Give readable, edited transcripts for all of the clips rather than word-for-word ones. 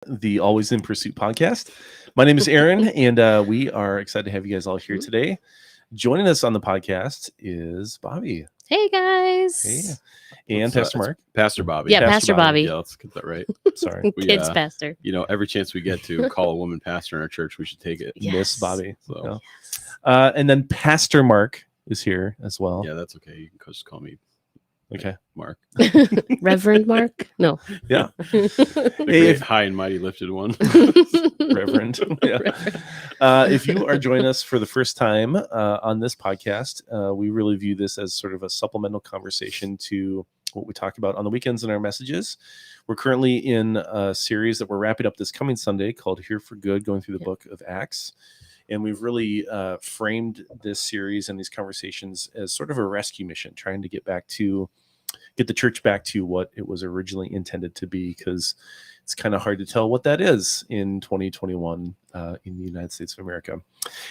the Always in Pursuit podcast. My name is Aaron, and we are excited to have you guys all here today. Joining us on the podcast is Bobby. Hey, guys. Hey. And Pastor Mark. Pastor Bobby. Yeah, Pastor Bobby. Yeah, let's get that right. Sorry. Kids pastor. Every chance we get to call a woman pastor in our church, we should take it. Yes. Miss Bobby. So. And then Pastor Mark is here as well. Yeah, that's okay. You can just call me Mark. Reverend Mark? No. Yeah. The great high and mighty lifted one. Reverend. Yeah. If you are joining us for the first time on this podcast, we really view this as sort of a supplemental conversation to what we talk about on the weekends in our messages. We're currently in a series that we're wrapping up this coming Sunday called Here for Good, going through the book of Acts. And we've really framed this series and these conversations as sort of a rescue mission, trying to get the church back to what it was originally intended to be, because it's kind of hard to tell what that is in 2021 in the United States of America.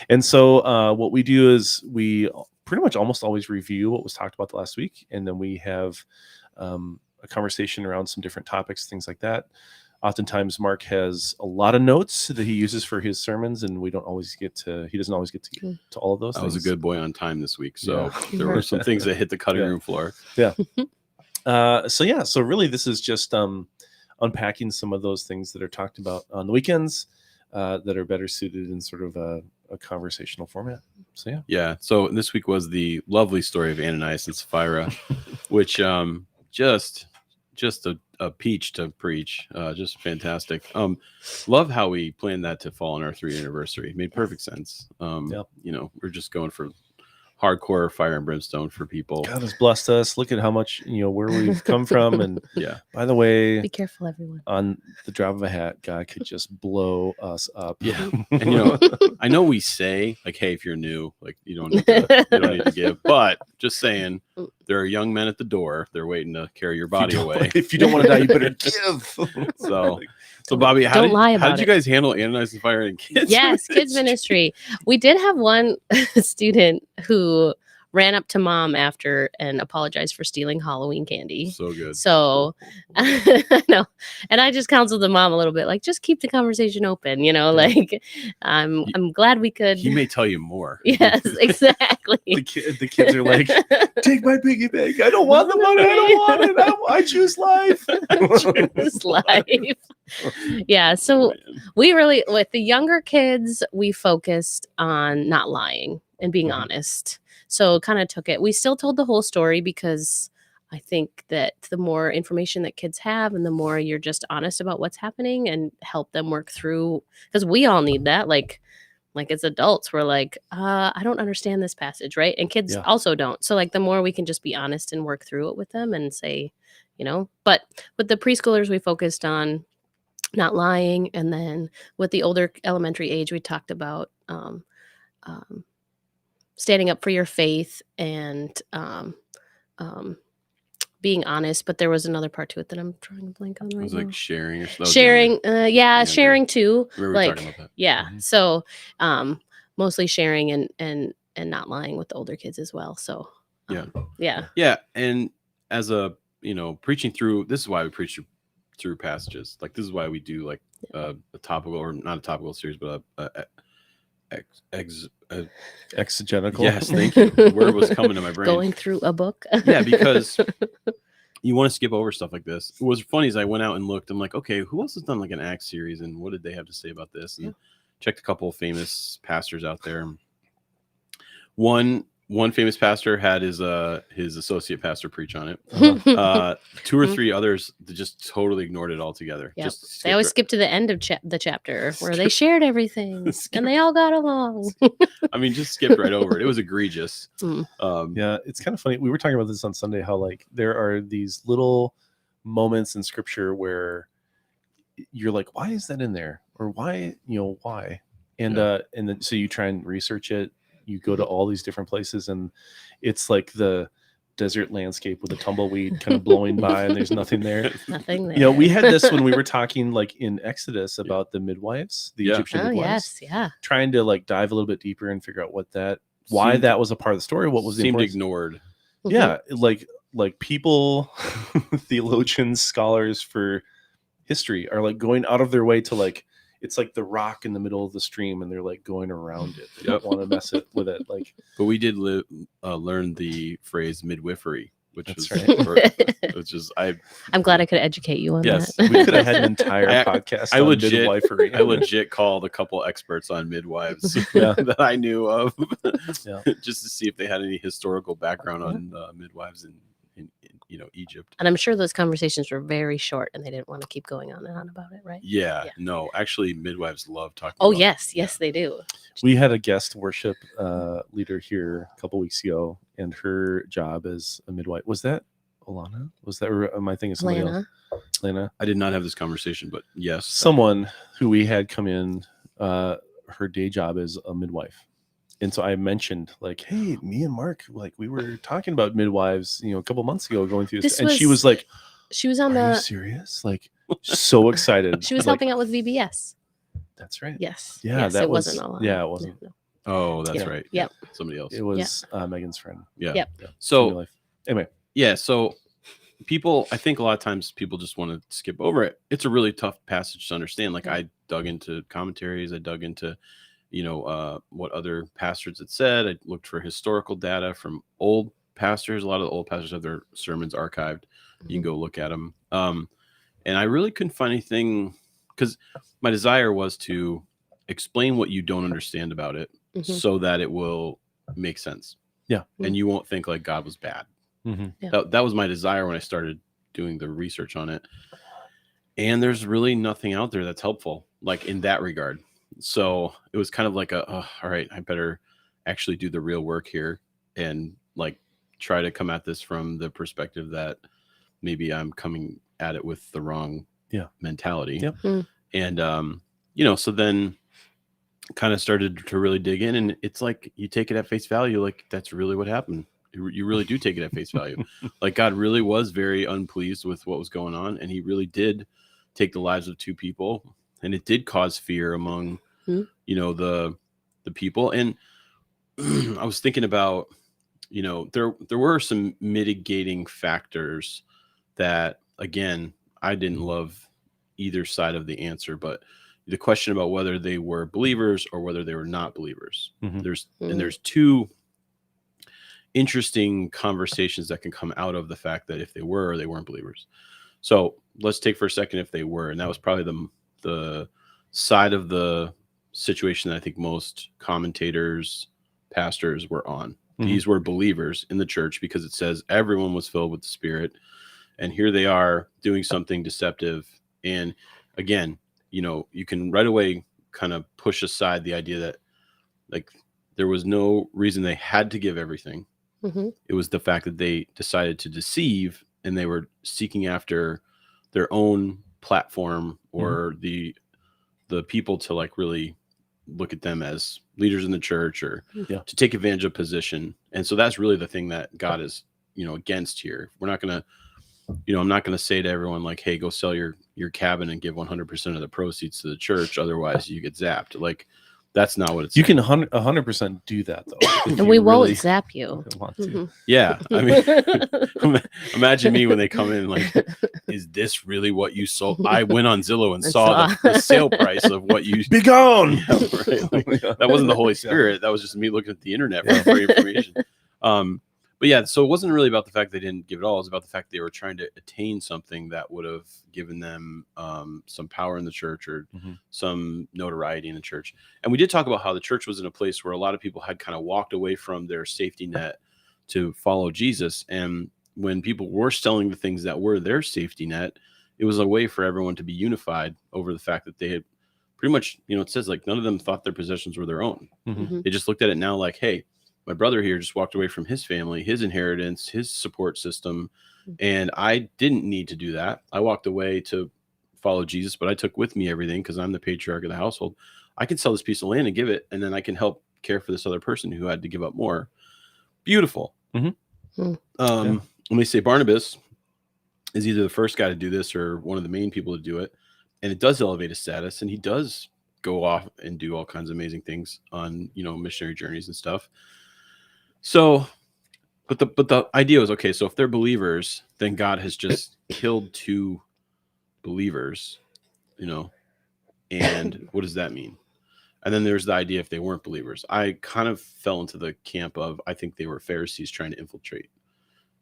And so what we do is we pretty much almost always review what was talked about the last week, and then we have a conversation around some different topics, things like that. Oftentimes Mark has a lot of notes that he uses for his sermons, and he doesn't always get to all of those things. I was a good boy on time this week, so there were some things that hit the cutting room floor. Yeah. So really this is just unpacking some of those things that are talked about on the weekends that are better suited in sort of a conversational format. So yeah. So this week was the lovely story of Ananias and Sapphira, which just a peach to preach. Just fantastic. Love how we planned that to fall on our 3rd anniversary. It made perfect sense. We're just going for hardcore fire and brimstone for people. God has blessed us. Look at how much, where we've come from. And by the way, be careful, everyone. On the drop of a hat, God could just blow us up. Yeah. And I know we say like, hey, if you're new, like you don't need to give, but just saying, there are young men at the door. They're waiting to carry your body away. If you don't want to die, you better give. So Bobby, how did you guys handle Ananias and Sapphira and kids? Yes, kids ministry. We did have one student who ran up to mom after and apologized for stealing Halloween candy. So good. So no, and I just counseled the mom a little bit, like just keep the conversation open. Like I'm glad we could. He may tell you more. Yes, exactly. The kids are like, take my piggy bank. I don't want the money. I don't want it. I choose life. I choose life. Yeah. So we really, with the younger kids, we focused on not lying and being honest. So kind of took it. We still told the whole story because I think that the more information that kids have and the more you're just honest about what's happening and help them work through, because we all need that. Like as adults, we're like, I don't understand this passage, right? And kids also don't. So like the more we can just be honest and work through it with them and say, but with the preschoolers, we focused on not lying. And then with the older elementary age, we talked about standing up for your faith and being honest, but there was another part to it that I'm trying to blank on right now. It was like sharing or stuff. Sharing, sharing too. We were talking about that. Yeah. Mm-hmm. So mostly sharing and not lying with the older kids as well. So yeah. And as a preaching through, this is why we preach through passages. Like this is why we do like a topical, or not a topical series, but exegetical. Yes, thank you. The word was coming to my brain. Going through a book. Yeah, because you want to skip over stuff like this. What was funny is I went out and looked. I'm like, okay, who else has done like an Acts series, and what did they have to say about this? And checked a couple of famous pastors out there. One famous pastor had his associate pastor preach on it. 2 or 3 others just totally ignored it altogether. Yep. They always skip to the end of the chapter where they shared everything and they all got along. I mean, just skipped right over it. It was egregious. It's kind of funny. We were talking about this on Sunday, how like there are these little moments in scripture where you're like, why is that in there? Or why? And then so you try and research it. You go to all these different places, and it's like the desert landscape with a tumbleweed kind of blowing by, and there's nothing there. Nothing there. We had this when we were talking like in Exodus about the midwives, the Egyptian midwives. Trying to like dive a little bit deeper and figure out why that was a part of the story. What was seemed ignored. Yeah, like people, theologians, scholars for history are like going out of their way to like, it's like the rock in the middle of the stream and they're like going around it. They don't want to mess it with it. Like, But we did learn the phrase midwifery, which That's was right. which is I'm glad I could educate you on Yes. that. we could have had an entire I- podcast I on legit- midwifery. I legit called a couple experts on midwives Yeah. that I knew of, Yeah. just to see if they had any historical background on midwives in Egypt. And I'm sure those conversations were very short and they didn't want to keep going on and on about it, right? Yeah, Yeah. no, actually, midwives love talking. Oh, about yes, they do. We had a guest worship leader here a couple weeks ago, and her job as a midwife was that Alana? Was that my thing? Is somebody else? Lana? I did not have this conversation, but yes, Someone who we had come in, her day job is a midwife. And so I mentioned like, hey, me and Mark, like we were talking about midwives, a couple months ago going through this. And she was like, she was on are you the, serious? Like so excited. she was like, helping out with VBS. That's right. Yes. Yeah, yes, that it was- wasn't all. yeah, it wasn't. No. Oh, that's Yeah. right. Yep. Somebody else. It was Megan's friend. Yeah. Yep. Yeah. So Life. Anyway, yeah, so people, I think a lot of times people just want to skip over it. It's a really tough passage to understand. Like Yeah. I dug into commentaries, I dug into, what other pastors had said. I looked for historical data from old pastors. A lot of the old pastors have their sermons archived. You can go look at them. And I really couldn't find anything, because my desire was to explain what you don't understand about it Mhm. so that it will make sense. Yeah. And you won't think like God was bad. mhm. Yeah. That was my desire when I started doing the research on it. And there's really nothing out there that's helpful, like in that regard. So it was kind of like all right, I better actually do the real work here and like try to come at this from the perspective that maybe I'm coming at it with the wrong mentality. Yep. Mm. And, so then kind of started to really dig in, and it's like, you take it at face value. Like that's really what happened. You really do take it at face value. Like God really was very unpleased with what was going on. And he really did take the lives of two people, and it did cause fear among, the people. And I was thinking about, there were some mitigating factors that, again, I didn't love either side of the answer, but the question about whether they were believers or whether they were not believers. Mhm. There's two interesting conversations that can come out of the fact that if they were or they weren't believers. So let's take for a second if they were, and that was probably the side of the situation that I think most commentators, pastors were on. Mhm. These were believers in the church because it says everyone was filled with the Spirit, and here they are doing something deceptive. And again, you can right away kind of push aside the idea that like there was no reason they had to give everything. Mhm. It was the fact that they decided to deceive, and they were seeking after their own platform or the people to like really look at them as leaders in the church or to take advantage of position. And so that's really the thing that God is, against here. We're not going to, I'm not going to say to everyone like, hey, go sell your cabin and give 100% of the proceeds to the church. Otherwise you get zapped. Like that's not what it's You saying. can 100% do that though. if And you we won't really zap you. want to. Mhm. Yeah. I mean, imagine me when they come in like, is this really what you sold? I went on Zillow and saw the sale price of what you Be gone. Yeah, right. Like, that wasn't the Holy Spirit. That was just me looking at the internet for free information. But yeah, so it wasn't really about the fact they didn't give it all. It was about the fact they were trying to attain something that would have given them some power in the church or some notoriety in the church. And we did talk about how the church was in a place where a lot of people had kind of walked away from their safety net to follow Jesus. And when people were selling the things that were their safety net, it was a way for everyone to be unified over the fact that they had pretty much, it says like none of them thought their possessions were their own. Mhm. They just looked at it now like, hey, my brother here just walked away from his family, his inheritance, his support system, and I didn't need to do that. I walked away to follow Jesus, but I took with me everything because I'm the patriarch of the household. I can sell this piece of land and give it, and then I can help care for this other person who had to give up more. Beautiful. Mhm. Let me say Barnabas is either the first guy to do this or one of the main people to do it, and it does elevate his status, and he does go off and do all kinds of amazing things on missionary journeys and stuff. So, but the idea was, okay, so if they're believers, then God has just killed two believers, and what does that mean? And then there's the idea if they weren't believers. I kind of fell into the camp of, I think they were Pharisees trying to infiltrate.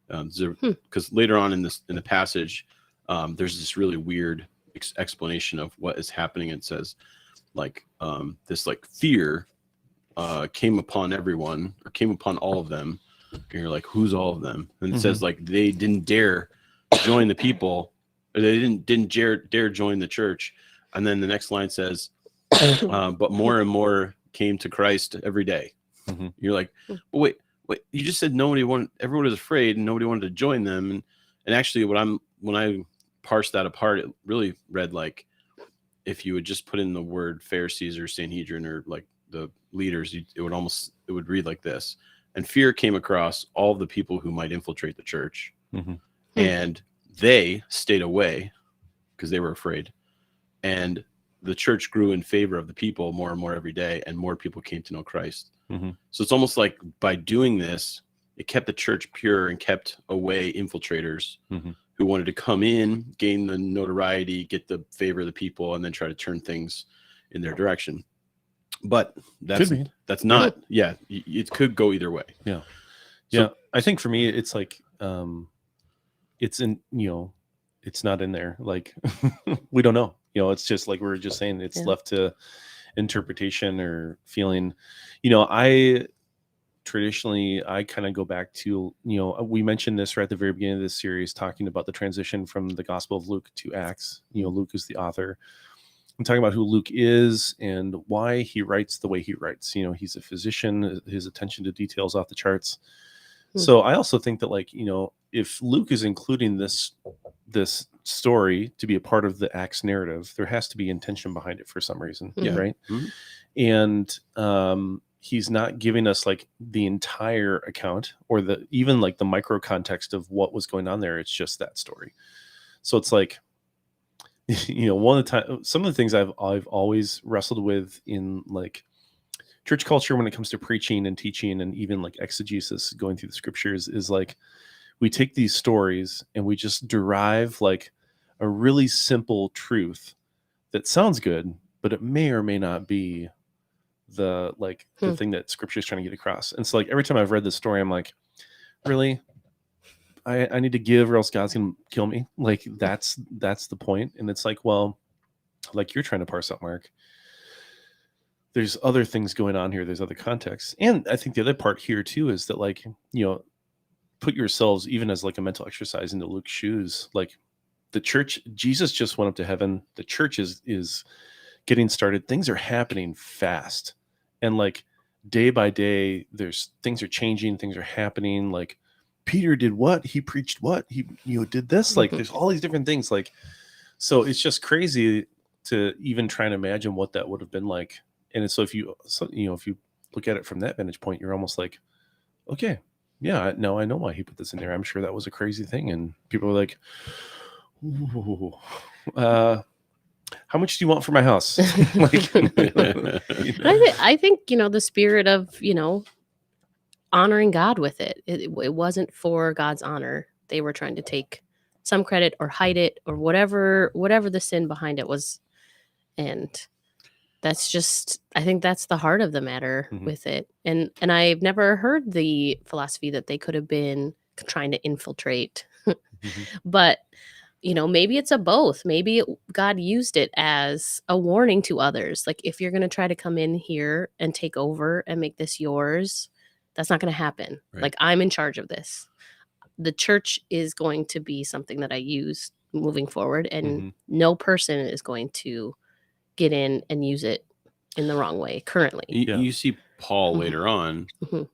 Because later on in the passage, there's this really weird explanation of what is happening. It says this fear came upon everyone, or came upon all of them. And you're like, who's all of them? And it says they didn't dare join the people, or they didn't dare join the church. And then the next line says, but more and more came to Christ every day. You're like, but wait, you just said everyone was afraid and nobody wanted to join them. And actually when I parsed that apart, it really read like, if you would just put in the word Pharisees or Sanhedrin or like the leaders, it would read like this. And fear came across all the people who might infiltrate the church. And they stayed away because they were afraid. And the church grew in favor of the people more and more every day, and more people came to know Christ. So it's almost like by doing this, it kept the church pure and kept away infiltrators who wanted to come in, gain the notoriety, get the favor of the people, and then try to turn things in their direction. But that's not, it could go either way. So, I think for me, it's like, it's in, it's not in there. Like, we don't know. It's just like we were just saying, it's left to interpretation or feeling. I traditionally, I kind of go back to, we mentioned this right at the very beginning of this series, talking about the transition from the Gospel of Luke to Acts. Luke is the author. I'm talking about who Luke is and why he writes the way he writes. He's a physician, his attention to details off the charts. So I also think that, like, if Luke is including this story to be a part of the Acts narrative, there has to be intention behind it for some reason, right? And he's not giving us like the entire account or even like the micro context of what was going on there. It's just that story. So it's like, some of the things I've always wrestled with in like church culture when it comes to preaching and teaching and even like exegesis, going through the scriptures, is like we take these stories and we just derive like a really simple truth that sounds good, but it may or may not be the thing that scripture is trying to get across. And so like every time I've read this story, I'm like, really? I need to give or else God's gonna kill me. Like that's the point. And it's like, well, like you're trying to parse out, Mark, there's other things going on here. There's other contexts. And I think the other part here too is that, like, put yourselves even as like a mental exercise into Luke's shoes. Like the church, Jesus just went up to heaven. The church is getting started. Things are happening fast. And like day by day, things are changing. Things are happening. Like Peter did what? He preached what? He did this. Like there's all these different things. Like, so it's just crazy to even try and imagine what that would have been like. And so if you look at it from that vantage point, you're almost like, okay, yeah, no, I know why he put this in there. I'm sure that was a crazy thing. And people are like, ooh, how much do you want for my house? Like, I think, the spirit of, honoring God with it. It wasn't for God's honor. They were trying to take some credit or hide it or whatever the sin behind it was. And that's just, I think that's the heart of the matter with it. And I've never heard the philosophy that they could have been trying to infiltrate. But, maybe it's a both. Maybe God used it as a warning to others. Like, if you're going to try to come in here and take over and make this yours, that's not going to happen. Right. Like, I'm in charge of this. The church is going to be something that I use moving forward, and no person is going to get in and use it in the wrong way currently. You see Paul later on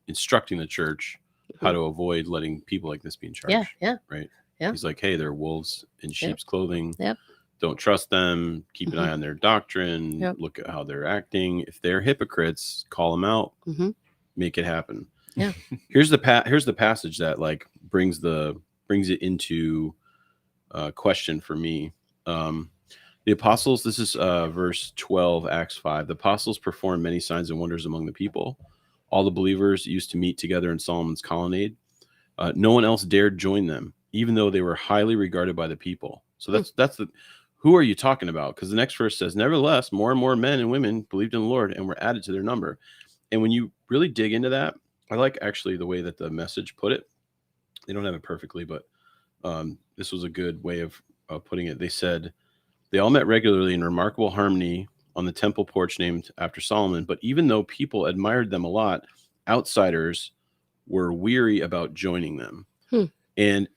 instructing the church how to avoid letting people like this be in charge. Yeah. Right. Yeah. He's like, hey, they're wolves in sheep's clothing. Yep. Don't trust them. Keep an eye on their doctrine. Yep. Look at how they're acting. If they're hypocrites, call them out. Make it happen. Yeah. Here's the passage that like brings it into question for me. The apostles, this is verse 12, Acts 5. The apostles performed many signs and wonders among the people. All the believers used to meet together in Solomon's colonnade. No one else dared join them, even though they were highly regarded by the people. So that's who are you talking about? Because the next verse says, nevertheless, more and more men and women believed in the Lord and were added to their number. And when you really dig into that, I like actually the way that the Message put it. They don't have it perfectly, but this was a good way of putting it. They said, they all met regularly in remarkable harmony on the temple porch named after Solomon. But even though people admired them a lot, outsiders were weary about joining them. And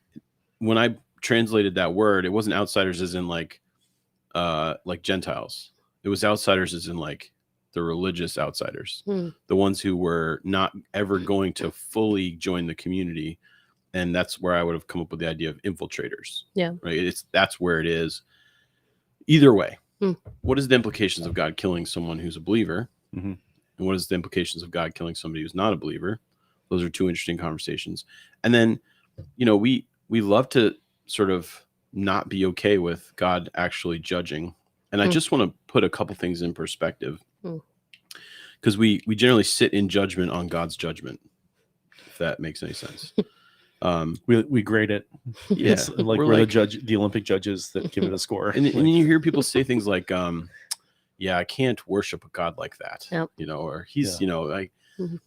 when I translated that word, it wasn't outsiders as in like Gentiles. It was outsiders as in like the religious outsiders, the ones who were not ever going to fully join the community. And that's where I would have come up with the idea of infiltrators. Yeah. Right. That's where it is. Either way, what is the implications of God killing someone who's a believer? And what is the implications of God killing somebody who's not a believer? Those are two interesting conversations. And then, we love to sort of not be okay with God actually judging. And I just want to put a couple things in perspective, because we generally sit in judgment on God's judgment, if that makes any sense. We grade it. Yeah, It's like we're the Olympic judges that give it a score. And you hear people say things like, yeah, I can't worship a God like that. Yep. Or he's, like, and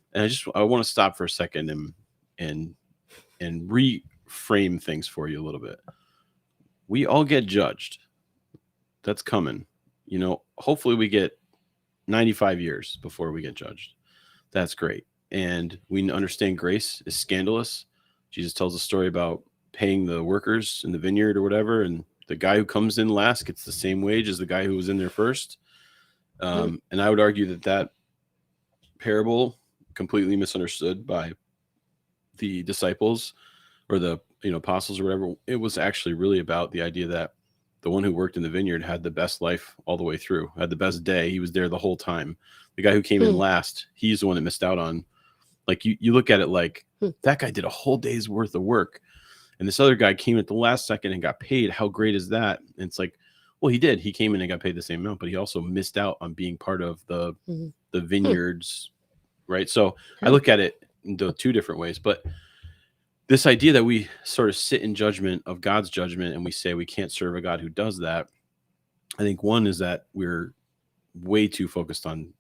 I want to stop for a second and reframe things for you a little bit. We all get judged. That's coming. Hopefully we get 95 years before we get judged. That's great. And we understand grace is scandalous. Jesus tells a story about paying the workers in the vineyard or whatever, and the guy who comes in last gets the same wage as the guy who was in there first. And I would argue that parable completely misunderstood by the disciples or the apostles or whatever. It was actually really about the idea that the one who worked in the vineyard had the best life all the way through, had the best day. He was there the whole time. The guy who came in last, he's the one that missed out on. Like you look at it like that guy did a whole day's worth of work, and this other guy came at the last second and got paid. How great is that? And it's like, well, he did. He came in and got paid the same amount, but he also missed out on being part of the vineyards, right? So I look at it in the two different ways. But this idea that we sort of sit in judgment of God's judgment and we say we can't serve a God who does that, I think one is that we're way too focused on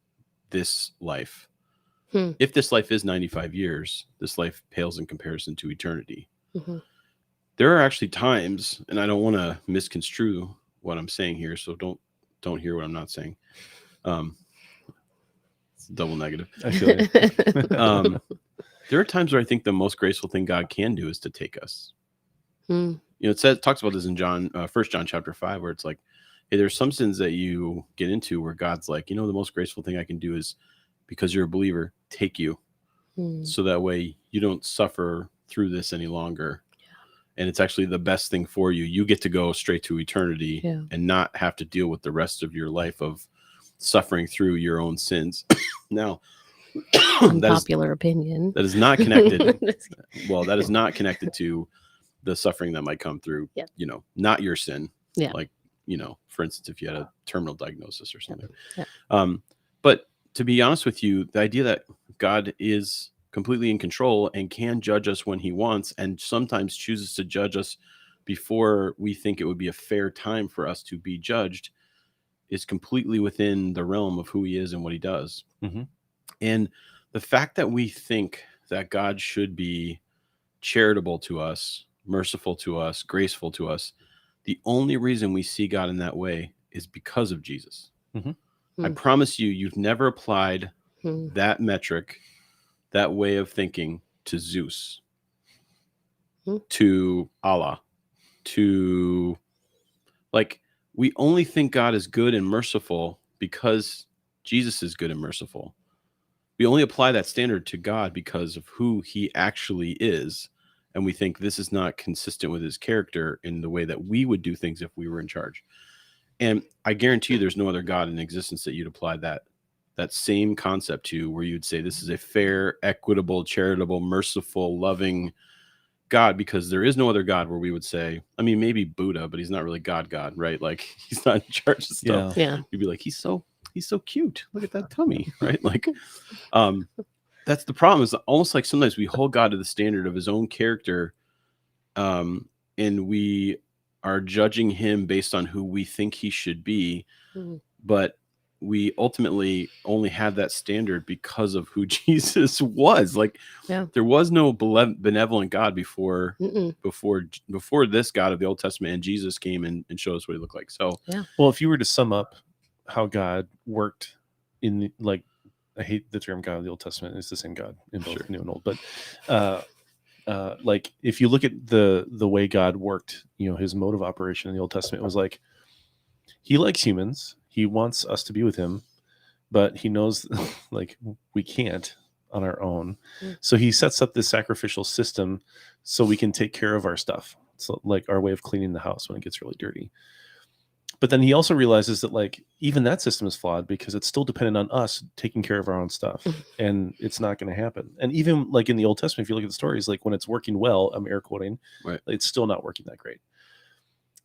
this life. If this life is 95 years, this life pales in comparison to eternity. There are actually times, and I don't want to misconstrue what I'm saying here, so don't hear what I'm not saying. It's double negative. I feel like. There are times where I think the most graceful thing God can do is to take us. It talks about this in John, 1 John chapter 5, where it's like, hey, there's some sins that you get into where God's like, the most graceful thing I can do is, because you're a believer, take you. So that way you don't suffer through this any longer. And it's actually the best thing for you. You get to go straight to eternity and not have to deal with the rest of your life of suffering through your own sins. Now, unpopular opinion. That is not connected. Well, that is not connected to the suffering that might come through, not your sin. Yeah. Like, for instance, if you had a terminal diagnosis or something. But to be honest with you, the idea that God is completely in control and can judge us when he wants, and sometimes chooses to judge us before we think it would be a fair time for us to be judged, is completely within the realm of who he is and what he does. And the fact that we think that God should be charitable to us, merciful to us, graceful to us, the only reason we see God in that way is because of Jesus. I promise you've never applied that metric, that way of thinking, to Zeus, to Allah, to we only think God is good and merciful because Jesus is good and merciful. We only apply that standard to God because of who he actually is. And we think this is not consistent with his character in the way that we would do things if we were in charge. And I guarantee you there's no other God in existence that you'd apply that same concept to, where you'd say this is a fair, equitable, charitable, merciful, loving God, because there is no other God where we would say, I mean, maybe Buddha, but he's not really God, right? Like, he's not in charge of stuff. Yeah. You'd be like, he's so cute. Look at that tummy, right? Like, that's the problem, is almost like sometimes we hold God to the standard of his own character. And we are judging him based on who we think he should be, but we ultimately only had that standard because of who Jesus was. Like, there was no benevolent God before this God of the Old Testament, and Jesus came and showed us what he looked like. So, well, if you were to sum up how God worked in like, I hate the term God of the Old Testament. It's the same God in both New and Old, but like if you look at the way God worked, his mode of operation in the Old Testament, it was like he likes humans. He wants us to be with him, but he knows like we can't on our own. So he sets up this sacrificial system so we can take care of our stuff. So like our way of cleaning the house when it gets really dirty. But then he also realizes that like even that system is flawed because it's still dependent on us taking care of our own stuff, and it's not going to happen. And even like in the Old Testament, if you look at the stories, like when it's working well, I'm air quoting, right, it's still not working that great.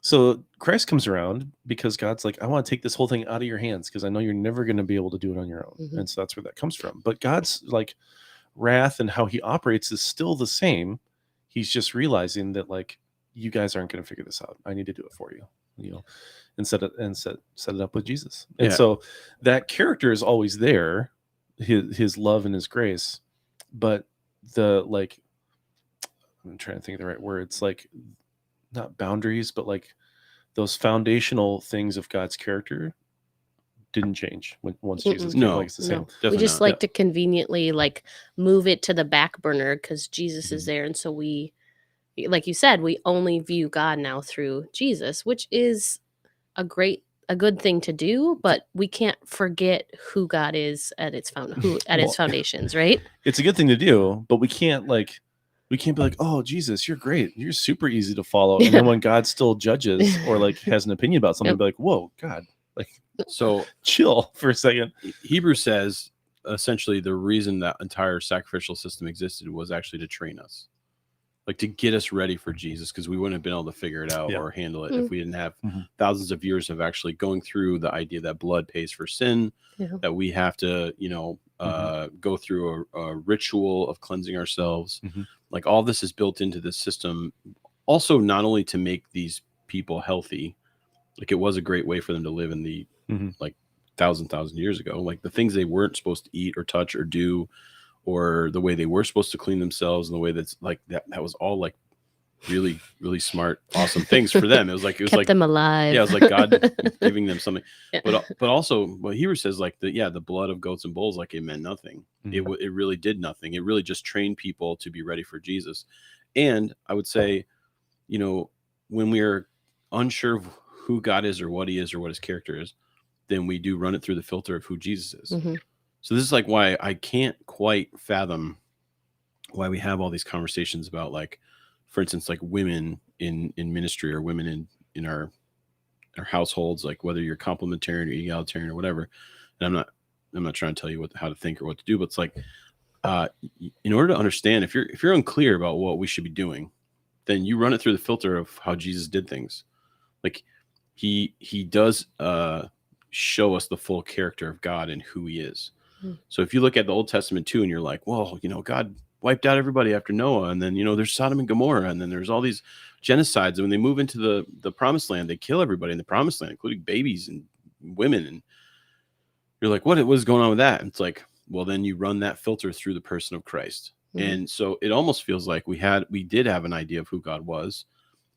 So Christ comes around because God's like, I want to take this whole thing out of your hands because I know you're never going to be able to do it on your own. And so that's where that comes from. But God's like wrath and how he operates is still the same. He's just realizing that like, you guys aren't going to figure this out. I need to do it for you, and set it up with Jesus. And so that character is always there, his love and his grace. But the like, I'm trying to think of the right words, like not boundaries, but like those foundational things of God's character didn't change once Jesus came. No, like it's the same. We just like to conveniently like move it to the back burner because Jesus is there, and so we, like you said, we only view God now through Jesus, which is a good thing to do, but we can't forget who God is at its its foundations, right? It's a good thing to do, but we can't be like, oh, Jesus, you're great. You're super easy to follow. And then when God still judges or like has an opinion about something, be like, whoa, God, like, so chill for a second. Hebrews says essentially the reason that entire sacrificial system existed was actually to train us, like to get us ready for Jesus, because we wouldn't have been able to figure it out or handle it if we didn't have thousands of years of actually going through the idea that blood pays for sin, that we have to, go through a ritual of cleansing ourselves. Like all this is built into this system. Also, not only to make these people healthy, like it was a great way for them to live in the like thousand years ago, like the things they weren't supposed to eat or touch or do, or the way they were supposed to clean themselves, and the way that's like that was all like really, really smart, awesome things for them. It was like Kept them alive. Yeah, it was like God giving them something. But also what Hebrews says, like the blood of goats and bulls, like it meant nothing. It really did nothing. It really just trained people to be ready for Jesus. And I would say, when we are unsure of who God is or what he is or what his character is, then we do run it through the filter of who Jesus is. So this is like why I can't quite fathom why we have all these conversations about, like, for instance, like women in ministry or women in our households, like whether you're complementarian or egalitarian or whatever. And I'm not trying to tell you how to think or what to do, but it's like, in order to understand, if you're unclear about what we should be doing, then you run it through the filter of how Jesus did things. Like he does show us the full character of God and who he is. So if you look at the Old Testament too, and you're like, well, God wiped out everybody after Noah, and then there's Sodom and Gomorrah, and then there's all these genocides, and when they move into the promised land, they kill everybody in the promised land, including babies and women, and you're like, what was going on with that? And it's like, well, then you run that filter through the person of Christ. And so it almost feels like we did have an idea of who God was,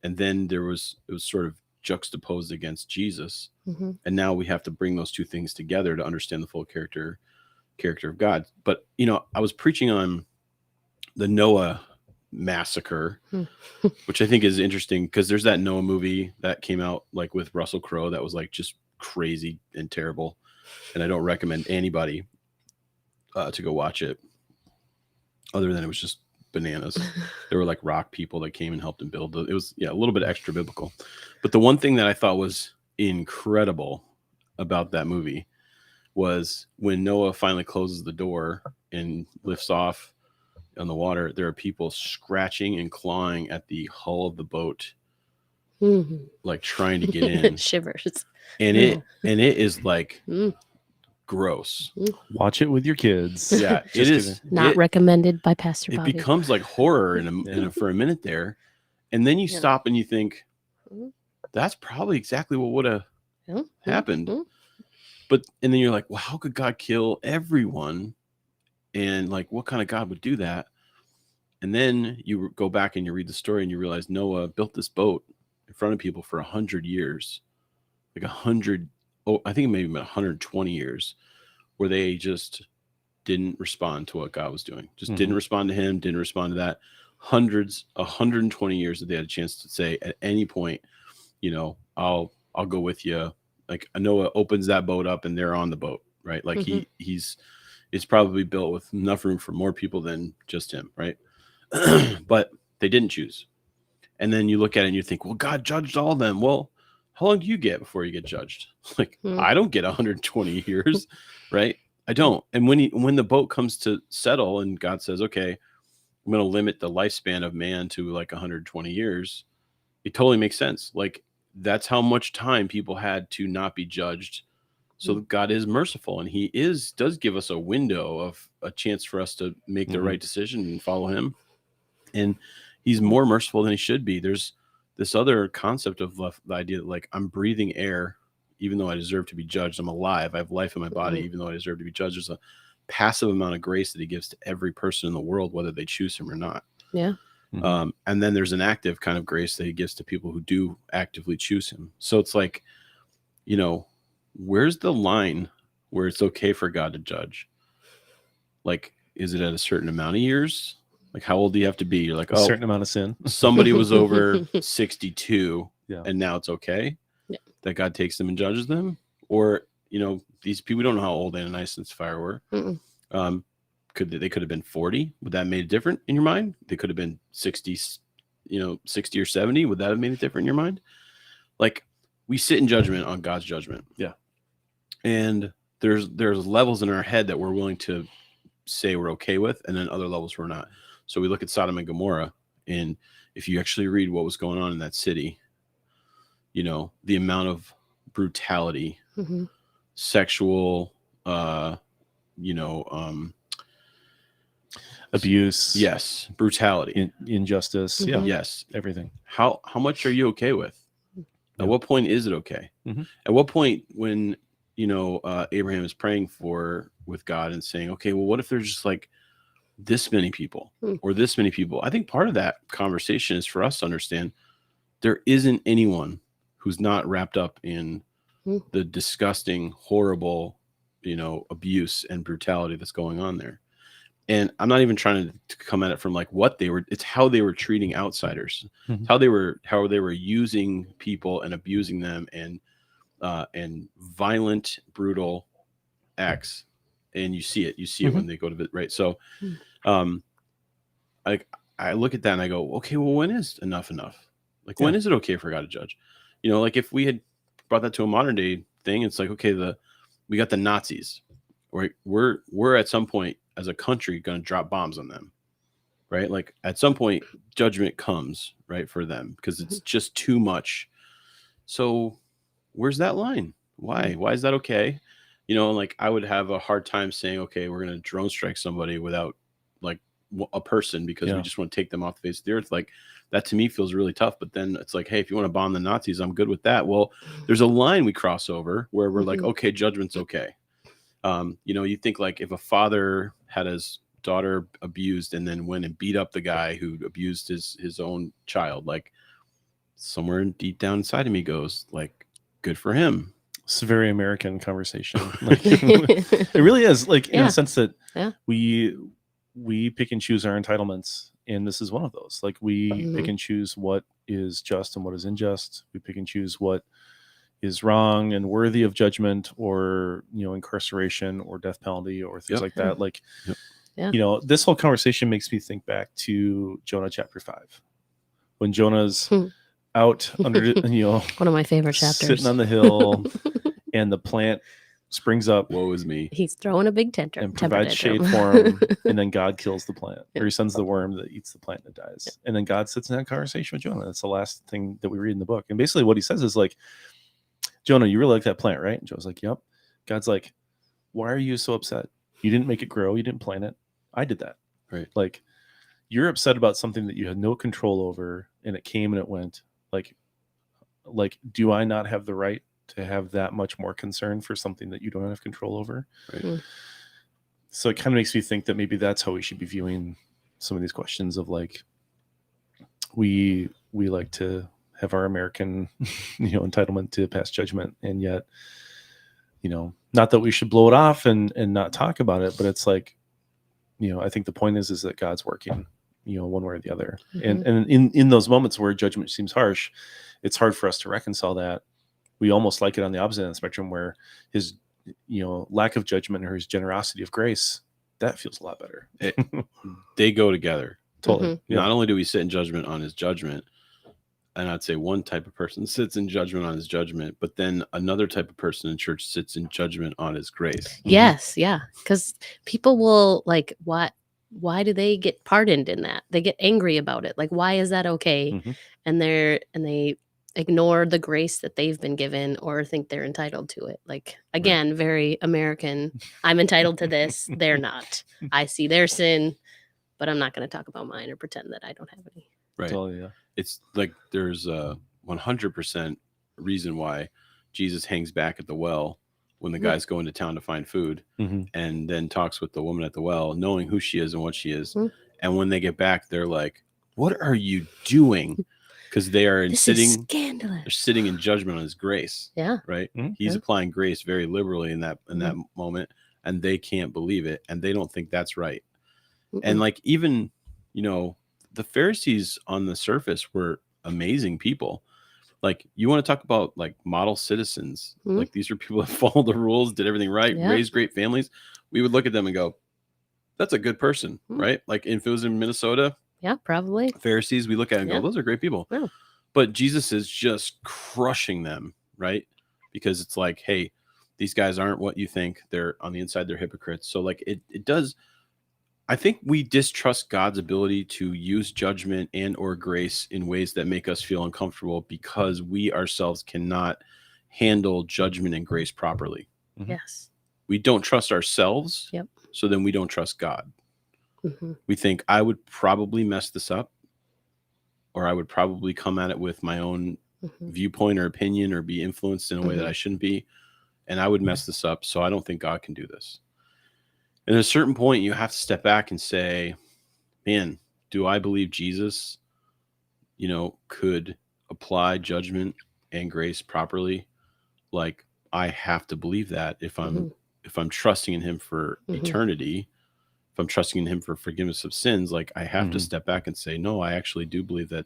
and then it was sort of juxtaposed against Jesus, and now we have to bring those two things together to understand the full character of God. But I was preaching on the Noah massacre, which I think is interesting because there's that Noah movie that came out like with Russell Crowe that was like just crazy and terrible, and I don't recommend anybody to go watch it, other than it was just bananas. There were like rock people that came and helped him build it. Was a little bit extra biblical. But the one thing that I thought was incredible about that movie was when Noah finally closes the door and lifts off on the water, there are people scratching and clawing at the hull of the boat, like trying to get in. Shivers. And it is like gross. Watch it with your kids. Yeah, it is not recommended by Pastor Bobby. It becomes like horror for a minute there, and then you stop and you think, that's probably exactly what would have happened. Mhm. And then you're like, well, how could God kill everyone? And like, what kind of God would do that? And then you go back and you read the story and you realize Noah built this boat in front of people for 100 years, like 100. Oh, I think maybe 120 years, where they just didn't respond to what God was doing. Just didn't respond to him, didn't respond to that. 120 years that they had a chance to say at any point, I'll go with you. Like Noah opens that boat up and they're on the boat, right? Like it's probably built with enough room for more people than just him, right? But they didn't choose. And then you look at it and you think, well, God judged all of them. Well, how long do you get before you get judged? Like, I don't get 120 years, right? I don't. And when the boat comes to settle and God says, okay, I'm going to limit the lifespan of man to like 120 years, it totally makes sense. Like, that's how much time people had to not be judged. So God is merciful, and he does give us a window of a chance for us to make the right decision and follow him. And he's more merciful than he should be. There's this other concept of the idea that, like, I'm breathing air, even though I deserve to be judged. I'm alive. I have life in my body, even though I deserve to be judged. There's a passive amount of grace that he gives to every person in the world, whether they choose him or not. Yeah. And then there's an active kind of grace that he gives to people who do actively choose him. So it's like, where's the line where it's okay for God to judge? Like, is it at a certain amount of years? Like, how old do you have to be? You're like, a certain amount of sin. Somebody was over 62 and now it's okay that God takes them and judges them? Or, these people, we don't know how old Ananias and Sapphira were. They could have been 40. Would that have made it different in your mind? They could have been 60, 60 or 70. Would that have made it different in your mind? Like, we sit in judgment on God's judgment. Yeah. And there's levels in our head that we're willing to say we're okay with, and then other levels we're not. So we look at Sodom and Gomorrah, and if you actually read what was going on in that city, the amount of brutality, sexual, abuse, yes, brutality, injustice, yes, everything. How much are you okay with? At what point is it okay? At what point, when Abraham is praying with God and saying, okay, well, what if there's just like this many people or this many people? I think part of that conversation is for us to understand there isn't anyone who's not wrapped up in the disgusting, horrible, abuse and brutality that's going on there. And I'm not even trying to come at it from like what they were. It's how they were treating outsiders, how they were using people and abusing them, and violent, brutal acts. And you see it when they go to right. So, I look at that and I go, okay, well, when is enough? Like, when is it okay for God to judge? Like if we had brought that to a modern day thing, it's like, okay, we got the Nazis, right? We're at some point as a country going to drop bombs on them, right? Like at some point judgment comes, right, for them, because it's just too much. So where's that line? Why is that okay? Like I would have a hard time saying, okay, we're going to drone strike somebody without like a person, because we just want to take them off the face of the earth. Like that to me feels really tough. But then it's like, hey, if you want to bomb the Nazis, I'm good with that. Well, there's a line we cross over where we're like, okay, judgment's okay. You think like if a father had his daughter abused and then went and beat up the guy who abused his own child, like somewhere deep down inside of me goes like, good for him. It's a very American conversation. Like, it really is, like, in a sense that we pick and choose our entitlements, and this is one of those. Like we pick and choose what is just and what is unjust. We pick and choose what is wrong and worthy of judgment, or incarceration or death penalty or things like that. Like, this whole conversation makes me think back to Jonah chapter 5, when Jonah's out under one of my favorite chapters, sitting on the hill, and the plant springs up. Woe is me. He's throwing a big tent and provides shade for him, and then God kills the plant, or he sends the worm that eats the plant and it dies. And then God sits in that conversation with Jonah. That's the last thing that we read in the book. And basically what he says is like, Jonah, you really like that plant, right? And Jonah's like, yep. God's like, why are you so upset? You didn't make it grow. You didn't plant it. I did that. Right. Like, you're upset about something that you had no control over, and it came and it went. Like, like, do I not have the right to have that much more concern for something that you don't have control over? Right. Mm. So it kind of makes me think that maybe that's how we should be viewing some of these questions of like, we like to have our American, entitlement to pass judgment, and yet, not that we should blow it off and not talk about it, but it's like, I think the point is that God's working, one way or the other. Mhm. And in those moments where judgment seems harsh, it's hard for us to reconcile that. We almost like it on the opposite end of the spectrum, where his, lack of judgment or his generosity of grace, that feels a lot better. They go together. Totally. Mhm. Yeah. Not only do we sit in judgment on his judgment, and I'd say one type of person sits in judgment on his judgment, but then another type of person in church sits in judgment on his grace. Yes, yeah, because people will like, why do they get pardoned in that? They get angry about it. Like, why is that okay? Mhm. And they ignore the grace that they've been given or think they're entitled to it. Like, again, very American. I'm entitled to this. They're not. I see their sin, but I'm not going to talk about mine or pretend that I don't have any. Right. Totally, yeah. It's like there's a 100% reason why Jesus hangs back at the well when the guys go into town to find food, Mhm. and then talks with the woman at the well, knowing who she is and what she is. Mhm. And when they get back, they're like, "What are you doing?" Because they are This sitting, is scandalous. they're sitting in judgment on his grace. Yeah. Right. Mhm. He's Yeah. applying grace very liberally in that moment, and they can't believe it, and they don't think that's right. And like, even, the Pharisees on the surface were amazing people. Like, you want to talk about like model citizens, Mhm. like these are people that followed the rules, did everything right, Yeah. raised great families. We would look at them and go, that's a good person, Mhm. right? Like, if it was in Minnesota, Yeah, probably. Pharisees, we look at it and Yeah. go, those are great people. Yeah. But Jesus is just crushing them, right? Because it's like, hey, these guys aren't what you think. They're on the inside, they're hypocrites. So like, it does. I think we distrust God's ability to use judgment and or grace in ways that make us feel uncomfortable because we ourselves cannot handle judgment and grace properly. Mhm. Yes. We don't trust ourselves. Yep. So then we don't trust God. Mhm. We think I would probably mess this up, or I would probably come at it with my own Mhm. viewpoint or opinion, or be influenced in a way that I shouldn't be. And I would mess this up. So I don't think God can do this. And at a certain point, you have to step back and say, man, do I believe Jesus, could apply judgment and grace properly? Like, I have to believe that if I'm trusting in him for Mhm. eternity, if I'm trusting in him for forgiveness of sins, like, I have to Mhm. step back and say, no, I actually do believe that,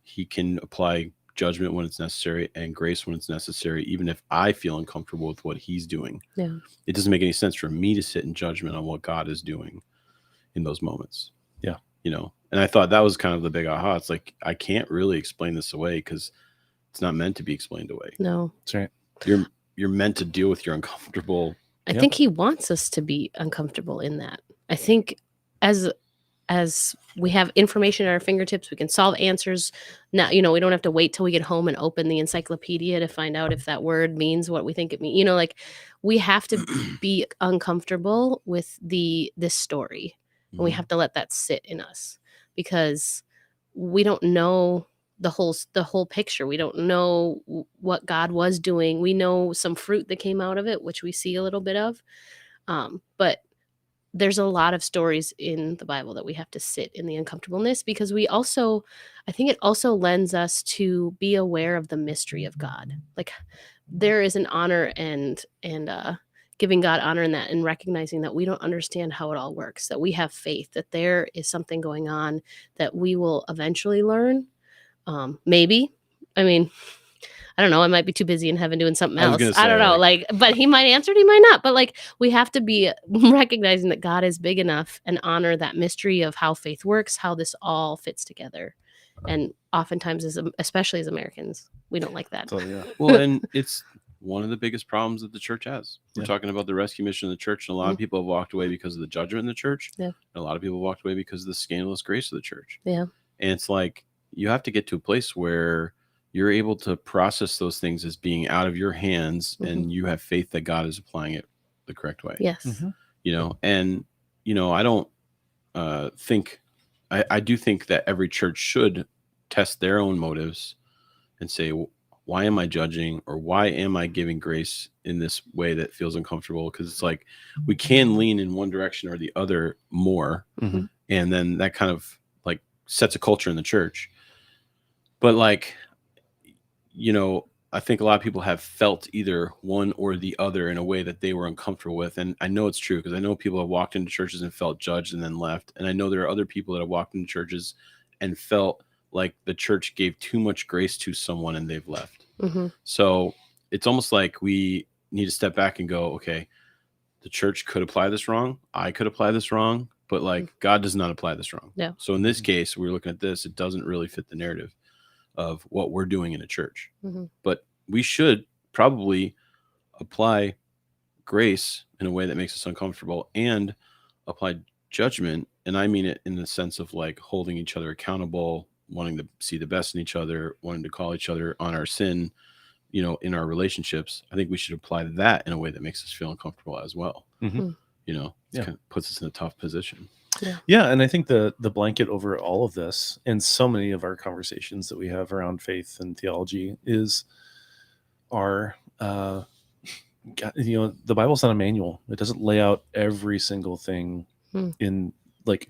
he can apply judgment when it's necessary and grace when it's necessary, even if I feel uncomfortable with what he's doing. Yeah. It doesn't make any sense for me to sit in judgment on what God is doing in those moments. Yeah. And I thought that was kind of the big aha. It's like, I can't really explain this away because it's not meant to be explained away. No. That's right. You're meant to deal with your uncomfortable. I Yep. think he wants us to be uncomfortable in that. I think as we have information at our fingertips, we can solve answers. Now, we don't have to wait till we get home and open the encyclopedia to find out if that word means what we think it means. Like, we have to be uncomfortable with this story. And we have to let that sit in us because we don't know the whole picture. We don't know what God was doing. We know some fruit that came out of it, which we see a little bit of. But there's a lot of stories in the Bible that we have to sit in the uncomfortableness because I think it also lends us to be aware of the mystery of God. Like, there is an honor and giving God honor in that, and recognizing that we don't understand how it all works, that we have faith, that there is something going on that we will eventually learn. Maybe. I mean, I don't know. I might be too busy in heaven doing something I was else. gonna I don't say, know. Like, but he might answer it, he might not. But like, we have to be recognizing that God is big enough and honor that mystery of how faith works, how this all fits together. And oftentimes, especially as Americans, we don't like that. Totally, yeah. Well, and it's one of the biggest problems that the church has. We're Yeah. talking about the rescue mission of the church, and a lot of people have walked away because of the judgment in the church. Yeah. And a lot of people walked away because of the scandalous grace of the church. Yeah. And it's like, you have to get to a place where you're able to process those things as being out of your hands, and you have faith that God is applying it the correct way. Yes. Mhm. And I don't think I do think that every church should test their own motives and say, why am I judging, or why am I giving grace in this way that feels uncomfortable? Because it's like we can lean in one direction or the other more, Mhm. and then that kind of like sets a culture in the church. But like, I think a lot of people have felt either one or the other in a way that they were uncomfortable with. And I know it's true because I know people have walked into churches and felt judged and then left. And I know there are other people that have walked into churches and felt like the church gave too much grace to someone and they've left. Mhm. So it's almost like we need to step back and go, okay, the church could apply this wrong. I could apply this wrong, but like God does not apply this wrong. Yeah. So in this case, we're looking at this, it doesn't really fit the narrative of what we're doing in a church. Mhm. But we should probably apply grace in a way that makes us uncomfortable and apply judgment. And I mean it in the sense of like holding each other accountable, wanting to see the best in each other, wanting to call each other on our sin, in our relationships. I think we should apply that in a way that makes us feel uncomfortable as well. Mhm. It Yeah. kind of puts us in a tough position. Yeah, and I think the blanket over all of this and so many of our conversations that we have around faith and theology is our the Bible's not a manual. It doesn't lay out every single thing in like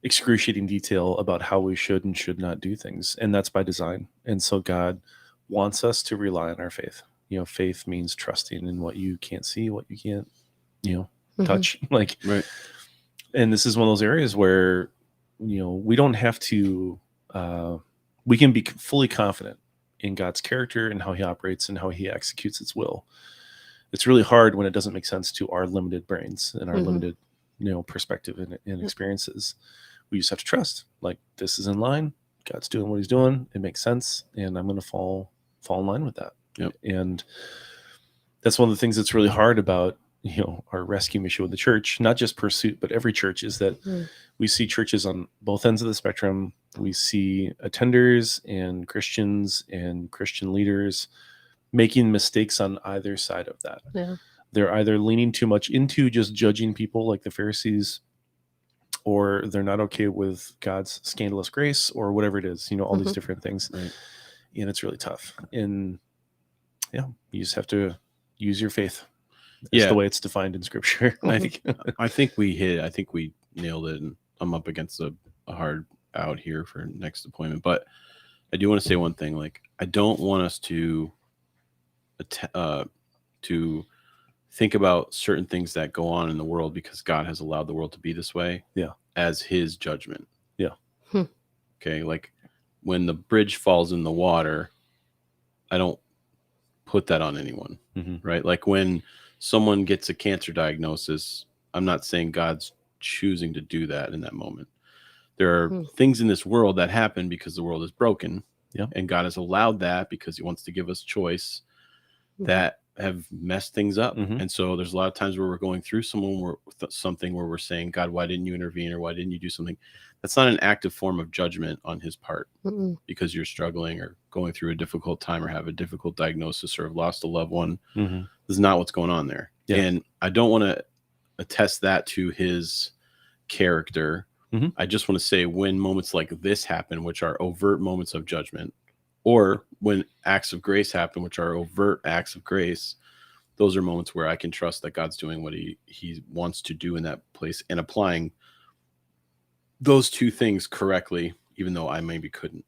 excruciating detail about how we should and should not do things, and that's by design. And so God wants us to rely on our faith. Faith means trusting in what you can't see, what you can't touch, like Right. And this is one of those areas where we don't have to we can be fully confident in God's character and how he operates and how he executes his will. It's really hard when it doesn't make sense to our limited brains and our limited perspective and experiences. We just have to trust, like, this is in line, God's doing what he's doing, it makes sense, and I'm going to fall in line with that. Yep. And that's one of the things that's really hard about our rescue mission with the church, not just Pursuit, but every church, is that we see churches on both ends of the spectrum. We see attenders and Christians and Christian leaders making mistakes on either side of that. Yeah. They're either leaning too much into just judging people like the Pharisees, or they're not okay with God's scandalous grace, or whatever it is, all these different things. Right. And it's really tough. And you just have to use your faith. That's the way it's defined in scripture. I think we nailed it, and I'm up against a hard out here for next appointment. But I do want to say one thing. Like, I don't want us to think about certain things that go on in the world because God has allowed the world to be this way. Yeah. As his judgment. Yeah. Okay. Like, when the bridge falls in the water, I don't put that on anyone. Right. Like, when someone gets a cancer diagnosis, I'm not saying God's choosing to do that in that moment. There are things in this world that happen because the world is broken. Yeah. And God has allowed that because he wants to give us choice that have messed things up. And so there's a lot of times where we're going through something where we're saying, God, why didn't you intervene? Or why didn't you do something? That's not an active form of judgment on his part because you're struggling or going through a difficult time or have a difficult diagnosis or have lost a loved one. This is not what's going on there. Yeah. And I don't want to attest that to his character. I just want to say, when moments like this happen, which are overt moments of judgment, or when acts of grace happen, which are overt acts of grace, those are moments where I can trust that God's doing what he wants to do in that place and applying those two things correctly, even though I maybe couldn't.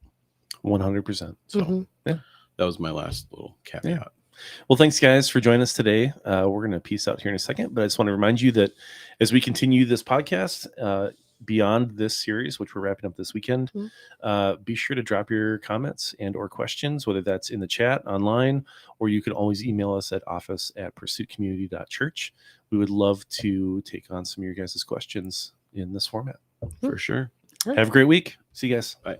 100%. So that was my last little caveat. Yeah. Well, thanks, guys, for joining us today. We're going to peace out here in a second, but I just want to remind you that as we continue this podcast, beyond this series, which we're wrapping up this weekend, be sure to drop your comments and or questions, whether that's in the chat online, or you can always email us at office@pursuitcommunity.church. We would love to take on some of your guys' questions in this format. For sure. Have a great week. See you guys. Bye.